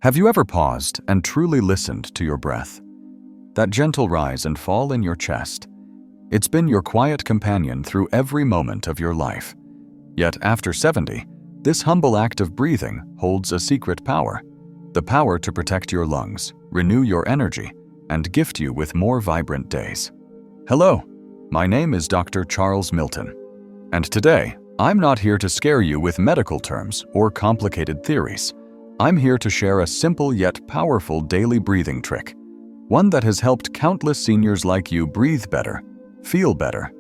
Have you ever paused and truly listened to your breath? That gentle rise and fall in your chest. It's been your quiet companion through every moment of your life. Yet after 70, this humble act of breathing holds a secret power. The power to protect your lungs, renew your energy, and gift you with more vibrant days. Hello, my name is Dr. Charles Milton. And today, I'm not here to scare you with medical terms or complicated theories. I'm here to share a simple yet powerful daily breathing trick, one that has helped countless seniors like you breathe better, feel better,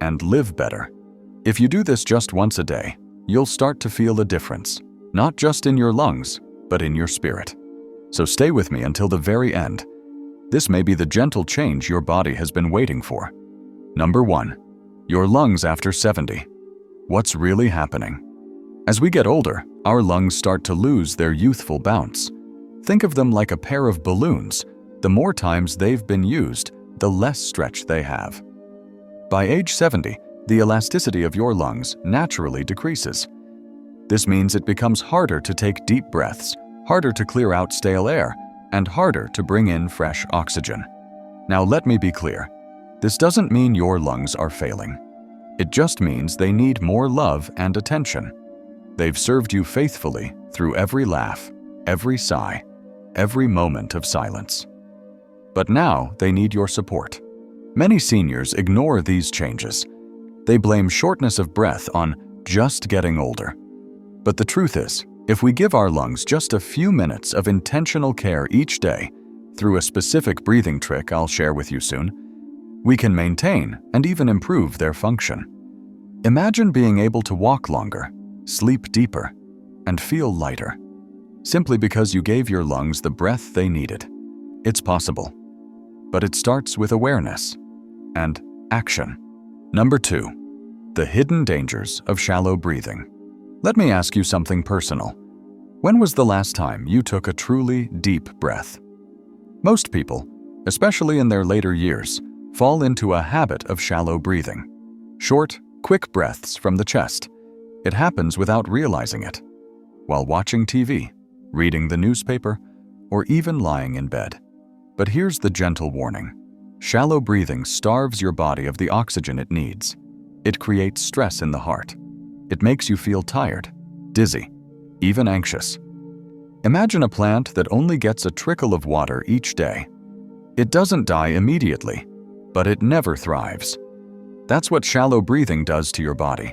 and live better. If you do this just once a day, you'll start to feel a difference, not just in your lungs, but in your spirit. So stay with me until the very end. This may be the gentle change your body has been waiting for. Number 1. Your lungs after 70. What's really happening? As we get older, our lungs start to lose their youthful bounce. Think of them like a pair of balloons. The more times they've been used, the less stretch they have. By age 70, the elasticity of your lungs naturally decreases. This means it becomes harder to take deep breaths, harder to clear out stale air, and harder to bring in fresh oxygen. Now let me be clear. This doesn't mean your lungs are failing. It just means they need more love and attention. They've served you faithfully through every laugh, every sigh, every moment of silence. But now they need your support. Many seniors ignore these changes. They blame shortness of breath on just getting older. But the truth is, if we give our lungs just a few minutes of intentional care each day, through a specific breathing trick I'll share with you soon, we can maintain and even improve their function. Imagine being able to walk longer, sleep deeper, and feel lighter, simply because you gave your lungs the breath they needed. It's possible, but it starts with awareness and action. Number 2, the hidden dangers of shallow breathing. Let me ask you something personal. When was the last time you took a truly deep breath? Most people, especially in their later years, fall into a habit of shallow breathing. Short, quick breaths from the chest. It happens without realizing it, while watching TV, reading the newspaper, or even lying in bed. But here's the gentle warning. Shallow breathing starves your body of the oxygen it needs. It creates stress in the heart. It makes you feel tired, dizzy, even anxious. Imagine a plant that only gets a trickle of water each day. It doesn't die immediately, but it never thrives. That's what shallow breathing does to your body.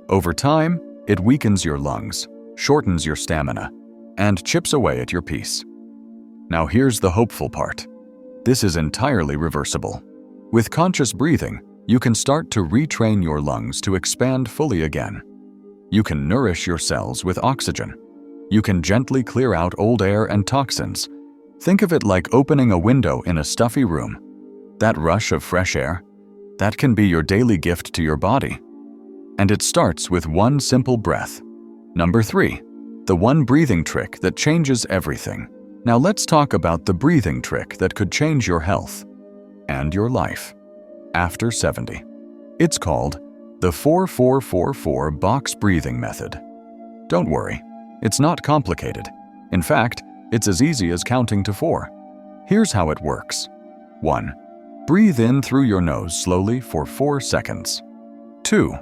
Over time, it weakens your lungs, shortens your stamina, and chips away at your peace. Now here's the hopeful part. This is entirely reversible. With conscious breathing, you can start to retrain your lungs to expand fully again. You can nourish your cells with oxygen. You can gently clear out old air and toxins. Think of it like opening a window in a stuffy room. That rush of fresh air, that can be your daily gift to your body. And it starts with one simple breath. Number 3, the one breathing trick that changes everything. Now let's talk about the breathing trick that could change your health and your life after 70. It's called the 4-4-4-4 box breathing method. Don't worry, it's not complicated. In fact, it's as easy as counting to 4. Here's how it works. 1. Breathe in through your nose slowly for 4 seconds. 2.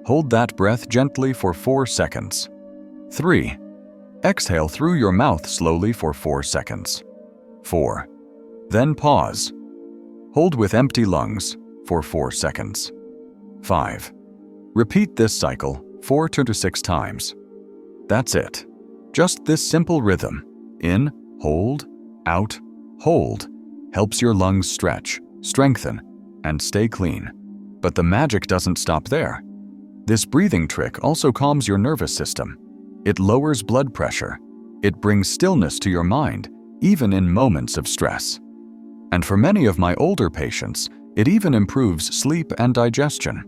Hold that breath gently for 4 seconds. 3. Exhale through your mouth slowly for 4 seconds. 4. Then pause. Hold with empty lungs for 4 seconds. 5. Repeat this cycle 4 to 6 times. That's it. Just this simple rhythm, in, hold, out, hold, helps your lungs stretch, strengthen, and stay clean. But the magic doesn't stop there. This breathing trick also calms your nervous system. It lowers blood pressure. It brings stillness to your mind, even in moments of stress. And for many of my older patients, it even improves sleep and digestion.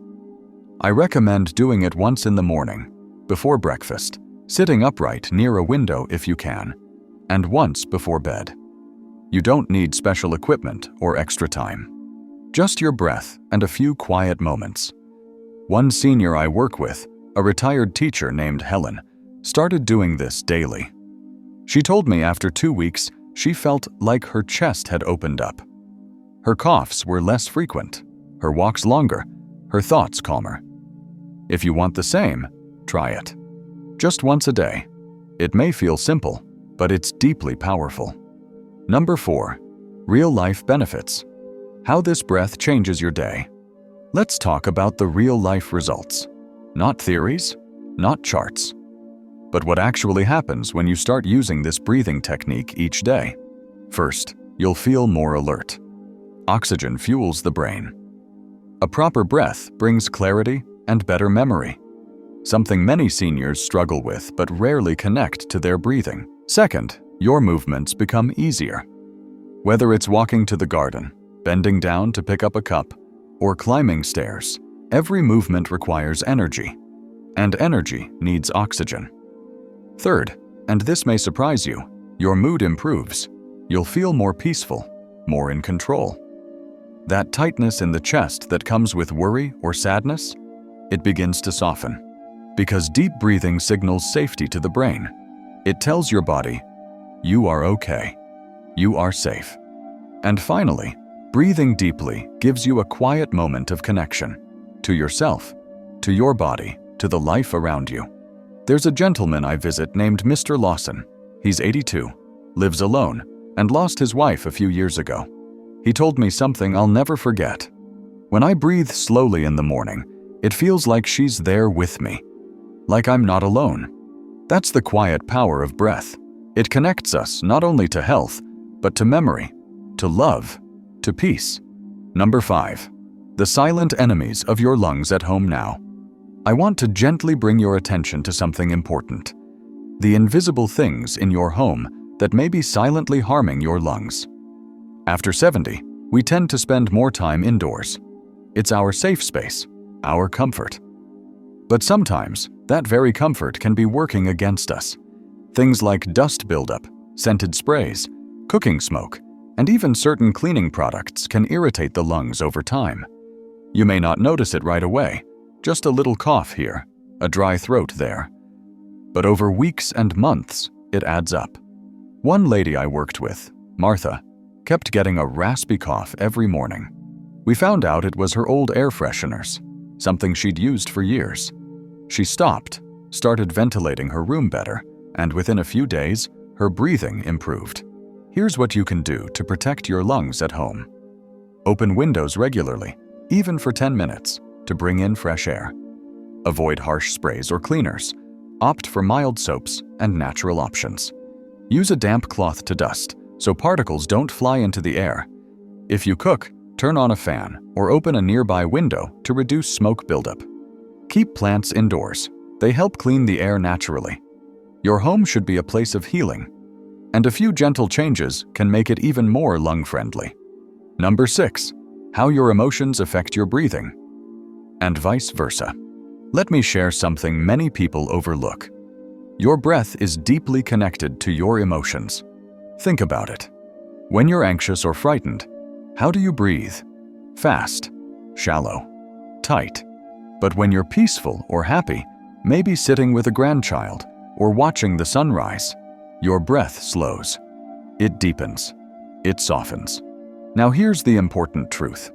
I recommend doing it once in the morning, before breakfast, sitting upright near a window if you can, and once before bed. You don't need special equipment or extra time. Just your breath and a few quiet moments. One senior I work with, a retired teacher named Helen, started doing this daily. She told me after 2 weeks, she felt like her chest had opened up. Her coughs were less frequent, her walks longer, her thoughts calmer. If you want the same, try it. Just once a day. It may feel simple, but it's deeply powerful. Number 4. Real-life benefits. How this breath changes your day. Let's talk about the real-life results. Not theories, not charts, but what actually happens when you start using this breathing technique each day. First, you'll feel more alert. Oxygen fuels the brain. A proper breath brings clarity and better memory, something many seniors struggle with but rarely connect to their breathing. Second, your movements become easier. Whether it's walking to the garden, bending down to pick up a cup, or climbing stairs, every movement requires energy, and energy needs oxygen. Third, and this may surprise you, your mood improves. You'll feel more peaceful, more in control. That tightness in the chest that comes with worry or sadness, it begins to soften. Because deep breathing signals safety to the brain. It tells your body, you are okay, you are safe. And finally, breathing deeply gives you a quiet moment of connection to yourself, to your body, to the life around you. There's a gentleman I visit named Mr. Lawson. He's 82, lives alone, and lost his wife a few years ago. He told me something I'll never forget. When I breathe slowly in the morning, it feels like she's there with me, like I'm not alone. That's the quiet power of breath. It connects us not only to health, but to memory, to love, to peace. Number 5. The silent enemies of your lungs at home now. I want to gently bring your attention to something important. The invisible things in your home that may be silently harming your lungs. After 70, we tend to spend more time indoors. It's our safe space, our comfort. But sometimes, that very comfort can be working against us. Things like dust buildup, scented sprays, cooking smoke, and even certain cleaning products can irritate the lungs over time. You may not notice it right away, just a little cough here, a dry throat there. But over weeks and months, it adds up. One lady I worked with, Martha, kept getting a raspy cough every morning. We found out it was her old air fresheners, something she'd used for years. She stopped, started ventilating her room better, and within a few days, her breathing improved. Here's what you can do to protect your lungs at home. Open windows regularly, even for 10 minutes, to bring in fresh air. Avoid harsh sprays or cleaners. Opt for mild soaps and natural options. Use a damp cloth to dust, so particles don't fly into the air. If you cook, turn on a fan or open a nearby window to reduce smoke buildup. Keep plants indoors. They help clean the air naturally. Your home should be a place of healing, and a few gentle changes can make it even more lung-friendly. Number 6. How your emotions affect your breathing, and vice versa. Let me share something many people overlook. Your breath is deeply connected to your emotions. Think about it. When you're anxious or frightened, how do you breathe? Fast, shallow, tight. But when you're peaceful or happy, maybe sitting with a grandchild or watching the sunrise, your breath slows. It deepens. It softens. Now here's the important truth.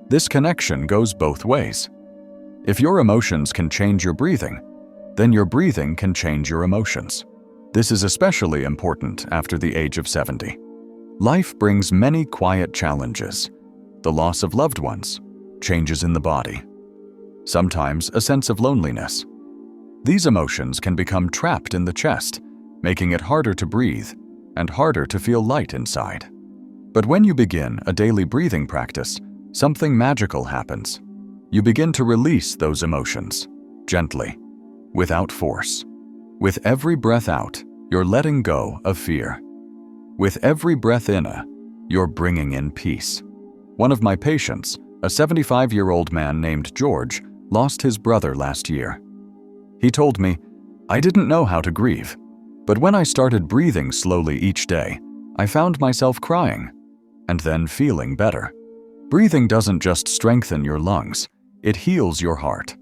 This connection goes both ways. If your emotions can change your breathing, then your breathing can change your emotions. This is especially important after the age of 70. Life brings many quiet challenges. The loss of loved ones, changes in the body, sometimes a sense of loneliness. These emotions can become trapped in the chest, making it harder to breathe and harder to feel light inside. But when you begin a daily breathing practice, something magical happens. You begin to release those emotions, gently, without force. With every breath out, you're letting go of fear. With every breath in, you're bringing in peace. One of my patients, a 75-year-old man named George, lost his brother last year. He told me, "I didn't know how to grieve, but when I started breathing slowly each day, I found myself crying, and then feeling better." Breathing doesn't just strengthen your lungs, it heals your heart.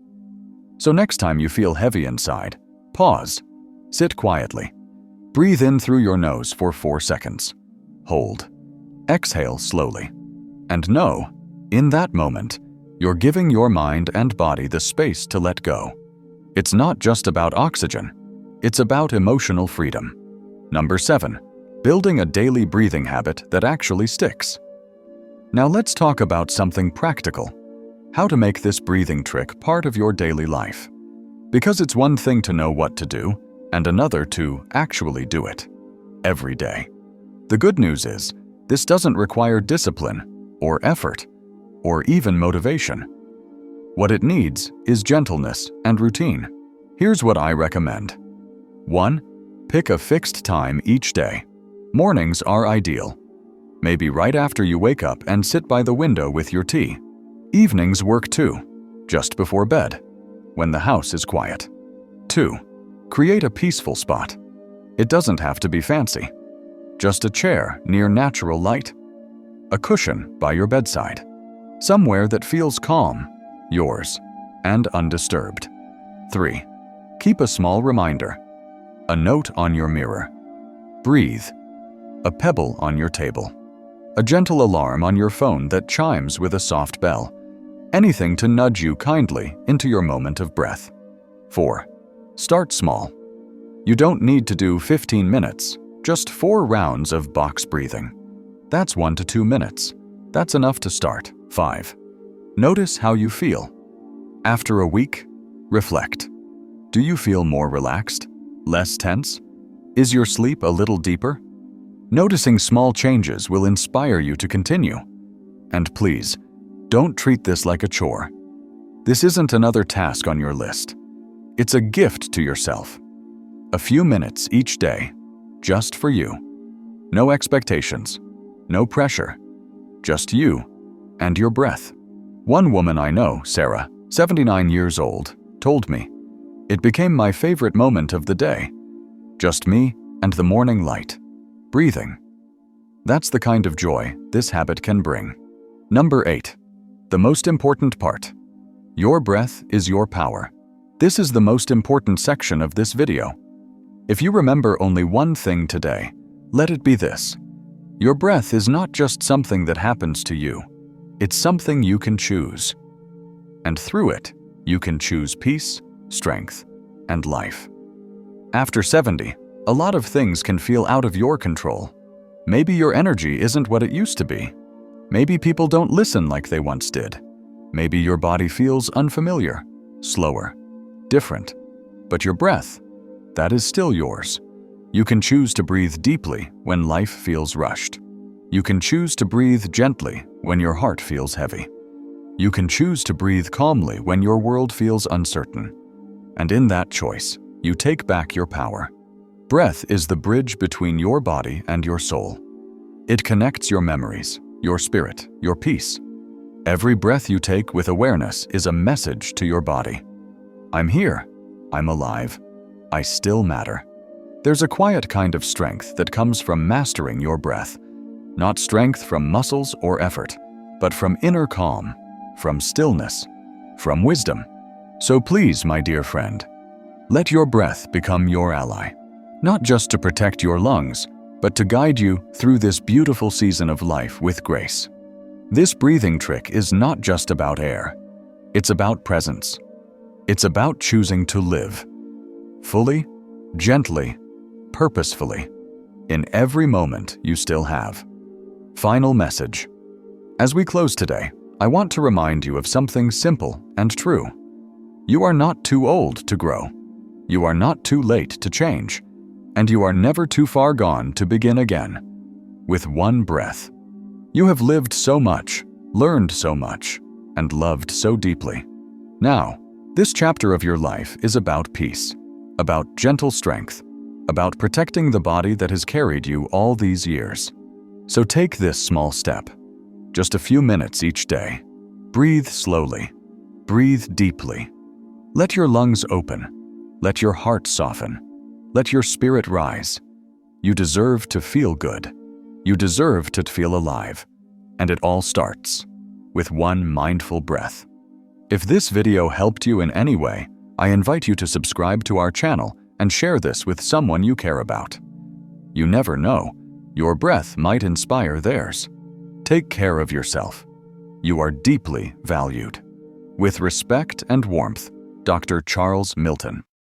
So next time you feel heavy inside, pause, sit quietly, Breathe in through your nose for 4 seconds. Hold. Exhale slowly. And know, in that moment, you're giving your mind and body the space to let go. It's not just about oxygen. It's about emotional freedom. Number 7. Building a daily breathing habit that actually sticks. Now let's talk about something practical. How to make this breathing trick part of your daily life. Because it's one thing to know what to do, and another to actually do it. Every day. The good news is, this doesn't require discipline, or effort, or even motivation. What it needs is gentleness and routine. Here's what I recommend. 1. Pick a fixed time each day. Mornings are ideal. Maybe right after you wake up and sit by the window with your tea. Evenings work too, just before bed, when the house is quiet. 2. Create a peaceful spot. It doesn't have to be fancy. Just a chair near natural light. A cushion by your bedside. Somewhere that feels calm, yours, and undisturbed. 3. Keep a small reminder. A note on your mirror. Breathe. A pebble on your table. A gentle alarm on your phone that chimes with a soft bell. Anything to nudge you kindly into your moment of breath. 4. Start small. You don't need to do 15 minutes, just 4 rounds of box breathing. That's 1 to 2 minutes. That's enough to start. 5. Notice how you feel. After a week, reflect. Do you feel more relaxed? Less tense? Is your sleep a little deeper? Noticing small changes will inspire you to continue. And please, don't treat this like a chore. This isn't another task on your list. It's a gift to yourself. A few minutes each day, just for you. No expectations, no pressure, just you and your breath. One woman I know, Sarah, 79 years old, told me, "It became my favorite moment of the day. Just me and the morning light. Breathing." That's the kind of joy this habit can bring. Number 8. The most important part. Your breath is your power. This is the most important section of this video. If you remember only one thing today, let it be this. Your breath is not just something that happens to you. It's something you can choose. And through it, you can choose peace, strength, and life. After 70, a lot of things can feel out of your control. Maybe your energy isn't what it used to be. Maybe people don't listen like they once did. Maybe your body feels unfamiliar, slower, different. But your breath, that is still yours. You can choose to breathe deeply when life feels rushed. You can choose to breathe gently when your heart feels heavy. You can choose to breathe calmly when your world feels uncertain. And in that choice, you take back your power. Breath is the bridge between your body and your soul. It connects your memories, your spirit, your peace. Every breath you take with awareness is a message to your body. I'm here. I'm alive. I still matter. There's a quiet kind of strength that comes from mastering your breath. Not strength from muscles or effort, but from inner calm, from stillness, from wisdom. So please, my dear friend, let your breath become your ally. Not just to protect your lungs, but to guide you through this beautiful season of life with grace. This breathing trick is not just about air. It's about presence. It's about choosing to live fully, gently, purposefully, in every moment you still have. Final message. As we close today, I want to remind you of something simple and true. You are not too old to grow. You are not too late to change. And you are never too far gone to begin again. With one breath. You have lived so much, learned so much, and loved so deeply. Now, this chapter of your life is about peace, about gentle strength, about protecting the body that has carried you all these years. So take this small step. Just a few minutes each day. Breathe slowly. Breathe deeply. Let your lungs open. Let your heart soften. Let your spirit rise. You deserve to feel good. You deserve to feel alive. And it all starts with one mindful breath. If this video helped you in any way, I invite you to subscribe to our channel and share this with someone you care about. You never know, your breath might inspire theirs. Take care of yourself. You are deeply valued. With respect and warmth, Dr. Charles Milton.